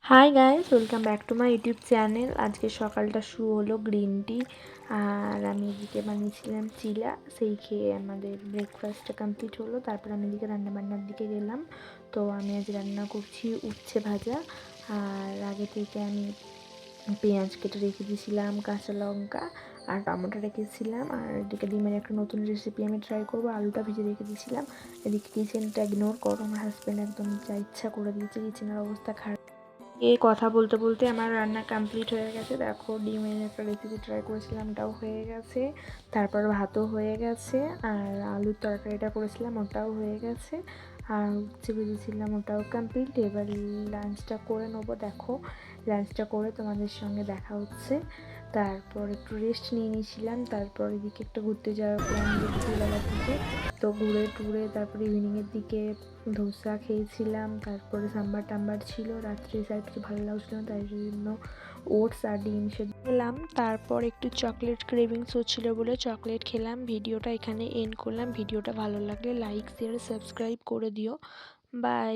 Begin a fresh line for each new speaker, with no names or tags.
Hi guys, welcome back to my YouTube channel. আজকে সকালটা শুরু হলো গ্রিন টি আর আমি এদিকে বানিয়েছিলাম চিলা, সেই খেয়ে আমাদের ব্রেকফাস্টটা কমপ্লিট হলো। তারপর আমি এদিকে রান্নাবান্নার দিকে গেলাম। তো আমি আজ রান্না করছি উচ্ছে ভাজা। আর আগে থেকে আমি পেঁয়াজ কেটে রেখে দিয়েছিলাম, কাঁচা লঙ্কা আর টমেটো রেখেছিলাম। আর এদিকে ডিমের একটা নতুন রেসিপি আমি ট্রাই করবো, আলুটা ভেজে রেখে দিয়েছিলাম। এদিকে কিচেনটা ইগনোর করো, আমার হাজব্যান্ড একদম যা ইচ্ছা করে দিয়েছে, কিচেনের অবস্থা খারাপ। এই কথা বলতে বলতে আমার রান্না কমপ্লিট হয়ে গেছে। দেখো, ডিমের একটা রেসিপি ট্রাই করেছিলাম, ওটাও হয়ে গেছে। তারপর ভাতও হয়ে গেছে। আর আলুর তরকারিটা করেছিলাম, ওটাও হয়ে গেছে। আর উচ্ছে ভেজেছিলাম, ওটাও কমপ্লিট। এবার লাঞ্চটা করে নেবো। দেখো, লাঞ্চটা করে তোমাদের সঙ্গে দেখা হচ্ছে। তারপর একটু রেস্ট নিয়ে নিয়েছিলাম। তারপর এদিকে একটু ঘুরতে যাওয়ার প্ল্যান দুপুরবেলার দিকে। তো ঘুরে টুরে তারপরে ইভিনিংয়ের দিকে ধোসা খেয়েছিলাম। তারপরে সাম্বার টাম্বার ছিল, রাত্রে আর কিছু ভালো লাগছিল না, তাই জন্য ওটস আর ডিম সেদ্ধ খেলাম। তারপর একটু চকলেট ক্রেভিংস হচ্ছিলো বলে চকলেট খেলাম। ভিডিওটা এখানে এন্ড করলাম। ভিডিওটা ভালো লাগলে লাইক শেয়ার সাবস্ক্রাইব করে দিও। বাই।